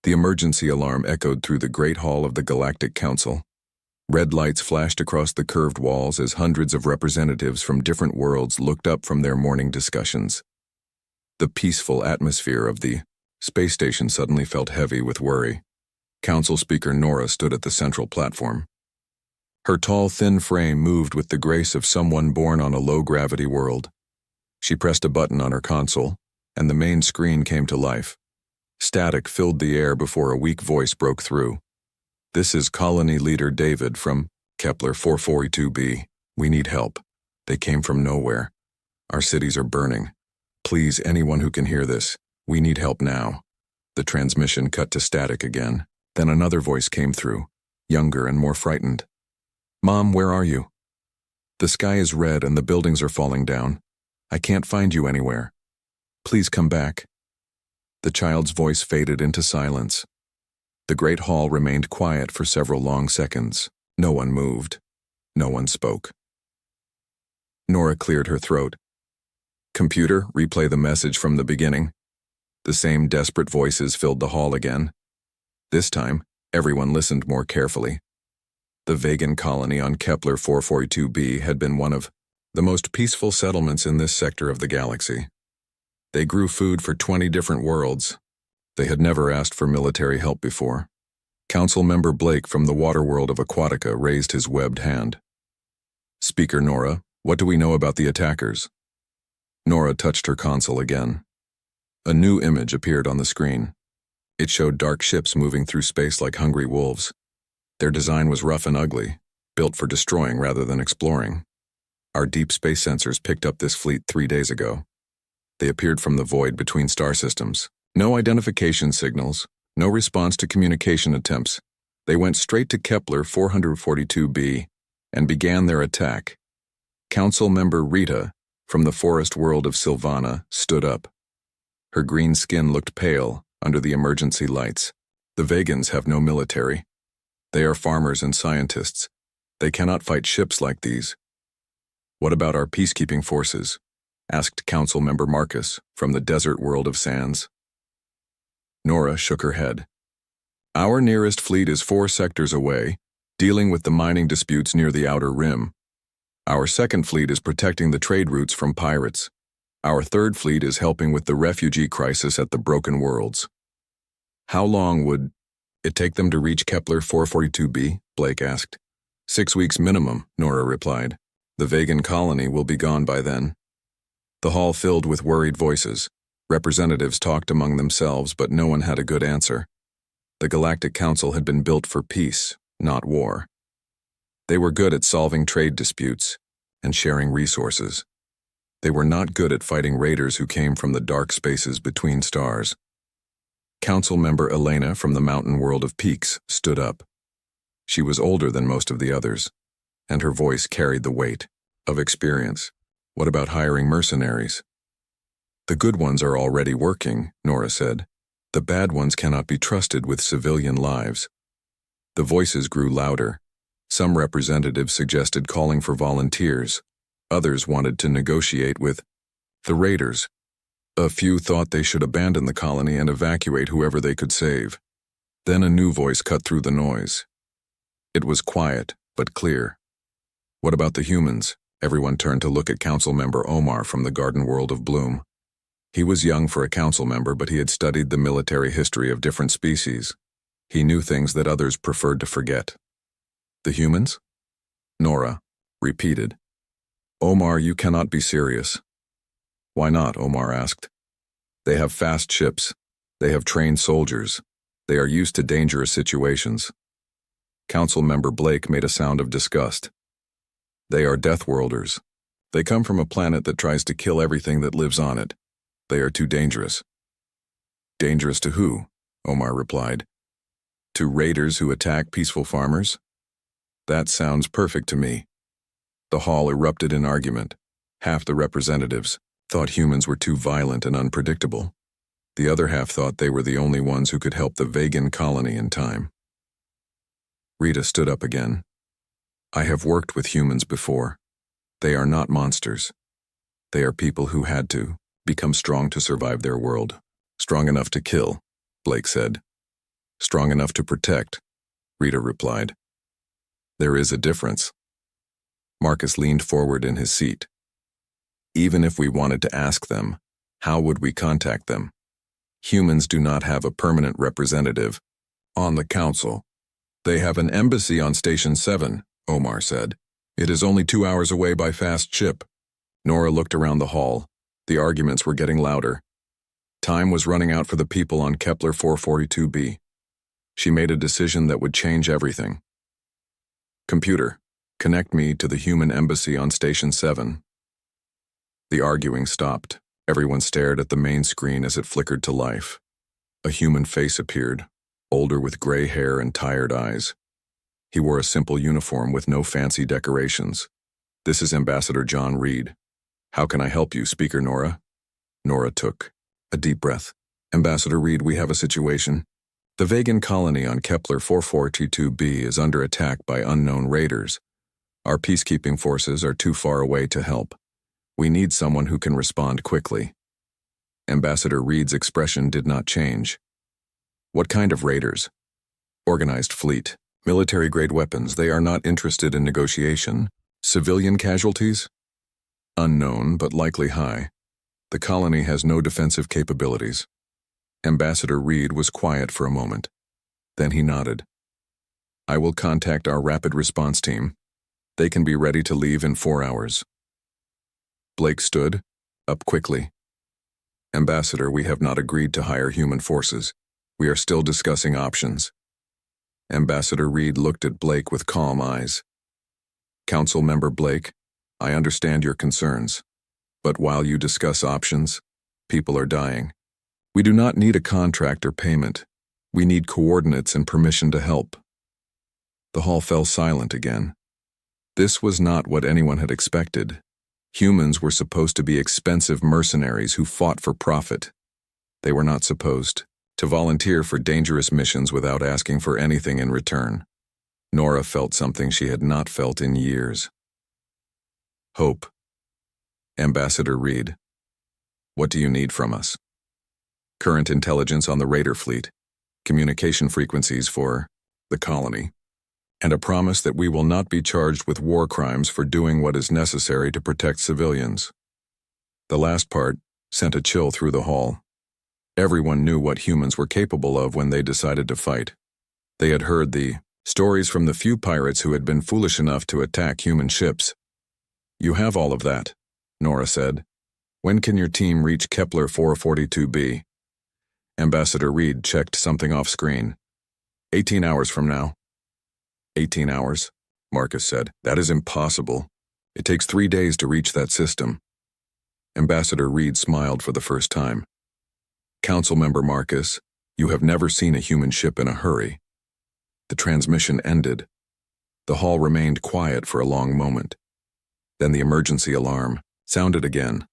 The emergency alarm echoed through the great hall of the Galactic Council. Red lights flashed across the curved walls as hundreds of representatives from different worlds looked up from their morning discussions. The peaceful atmosphere of the space station suddenly felt heavy with worry. Council Speaker Nora stood at the central platform. Her tall, thin frame moved with the grace of someone born on a low-gravity world. She pressed a button on her console, and the main screen came to life. Static filled the air before a weak voice broke through. "This is Colony Leader David from Kepler 442b. We need help. They came from nowhere. Our cities are burning. Please, anyone who can hear this, we need help now." The transmission cut to static again. Then another voice came through, younger and more frightened. "Mom, where are you? The sky is red and the buildings are falling down. I can't find you anywhere. Please come back." The child's voice faded into silence. The great hall remained quiet for several long seconds. No one moved. No one spoke. Nora cleared her throat. "Computer, replay the message from the beginning." The same desperate voices filled the hall again. This time, everyone listened more carefully. The Vegan colony on Kepler 442b had been one of the most peaceful settlements in this sector of the galaxy. They grew food for 20 different worlds. They had never asked for military help before. Council Member Blake from the water world of Aquatica raised his webbed hand. "Speaker Nora, what do we know about the attackers?" Nora touched her console again. A new image appeared on the screen. It showed dark ships moving through space like hungry wolves. Their design was rough and ugly, built for destroying rather than exploring. Our deep space sensors picked up this fleet 3 days ago. They appeared from the void between star systems. No identification signals, no response to communication attempts. They went straight to Kepler 442b and began their attack. Council Member Rita, from the forest world of Sylvana, stood up. Her green skin looked pale under the emergency lights. "The Vegans have no military. They are farmers and scientists. They cannot fight ships like these." "What about our peacekeeping forces?" asked Council Member Marcus from the desert world of Sands. Nora shook her head. "Our nearest fleet is 4 sectors away, dealing with the mining disputes near the outer rim. Our second fleet is protecting the trade routes from pirates. Our third fleet is helping with the refugee crisis at the Broken Worlds." "How long would it take them to reach Kepler 442b?" Blake asked. 6 weeks minimum," Nora replied. "The Vegan colony will be gone by then." The hall filled with worried voices. Representatives talked among themselves, but no one had a good answer. The Galactic Council had been built for peace, not war. They were good at solving trade disputes and sharing resources. They were not good at fighting raiders who came from the dark spaces between stars. Council Member Elena from the mountain world of Peaks stood up. She was older than most of the others, and her voice carried the weight of experience. "What about hiring mercenaries?" "The good ones are already working," Nora said. "The bad ones cannot be trusted with civilian lives." The voices grew louder. Some representatives suggested calling for volunteers. Others wanted to negotiate with the raiders. A few thought they should abandon the colony and evacuate whoever they could save. Then a new voice cut through the noise. It was quiet, but clear. "What about the humans?" Everyone turned to look at Council Member Omar from the Garden World of Bloom. He was young for a council member, but he had studied the military history of different species. He knew things that others preferred to forget. "The humans?" Nora repeated. "Omar, you cannot be serious." "Why not?" Omar asked. "They have fast ships. They have trained soldiers. They are used to dangerous situations." Council Member Blake made a sound of disgust. "They are Deathworlders. They come from a planet that tries to kill everything that lives on it. They are too dangerous." "Dangerous to who?" Omar replied. "To raiders who attack peaceful farmers?" "That sounds perfect to me." The hall erupted in argument. Half the representatives thought humans were too violent and unpredictable. The other half thought they were the only ones who could help the Vegan colony in time. Rita stood up again. "I have worked with humans before. They are not monsters. They are people who had to become strong to survive their world. Strong enough to kill," Blake said. Strong enough to protect, Rita replied. There is a difference. Marcus leaned forward in his seat. Even if we wanted to ask them, how would we contact them? Humans do not have a permanent representative on the council. They have an embassy on Station 7, Omar said. It is only 2 hours away by fast ship. Nora looked around the hall. The arguments were getting louder. Time was running out for the people on Kepler 442b. She made a decision that would change everything. Computer, connect me to the human embassy on Station 7. The arguing stopped. Everyone stared at the main screen as it flickered to life. A human face appeared, older with gray hair and tired eyes. He wore a simple uniform with no fancy decorations. This is Ambassador John Reed. How can I help you, Speaker Nora? Nora took a deep breath. Ambassador Reed, we have a situation. The Vegan colony on Kepler 4422b is under attack by unknown raiders. Our peacekeeping forces are too far away to help. We need someone who can respond quickly. Ambassador Reed's expression did not change. What kind of raiders? Organized fleet. Military-grade weapons. They are not interested in negotiation. Civilian casualties? Unknown, but likely high. The colony has no defensive capabilities. Ambassador Reed was quiet for a moment. Then he nodded. I will contact our rapid response team. They can be ready to leave in 4 hours. Blake stood up quickly. Ambassador, we have not agreed to hire human forces. We are still discussing options. Ambassador Reed looked at Blake with calm eyes. Council Member Blake, I understand your concerns. But while you discuss options, people are dying. We do not need a contract or payment. We need coordinates and permission to help. The hall fell silent again. This was not what anyone had expected. Humans were supposed to be expensive mercenaries who fought for profit. They were not supposed to volunteer for dangerous missions without asking for anything in return. Nora felt something she had not felt in years. Hope. Ambassador Reed, what do you need from us? Current intelligence on the raider fleet, communication frequencies for the colony, and a promise that we will not be charged with war crimes for doing what is necessary to protect civilians. The last part sent a chill through the hall. Everyone knew what humans were capable of when they decided to fight. They had heard the stories from the few pirates who had been foolish enough to attack human ships. You have all of that, Nora said. When can your team reach Kepler 442b? Ambassador Reed checked something off screen. 18 hours from now. 18 hours, Marcus said. That is impossible. It takes 3 days to reach that system. Ambassador Reed smiled for the first time. Council Member Marcus, you have never seen a human ship in a hurry. The transmission ended. The hall remained quiet for a long moment. Then the emergency alarm sounded again.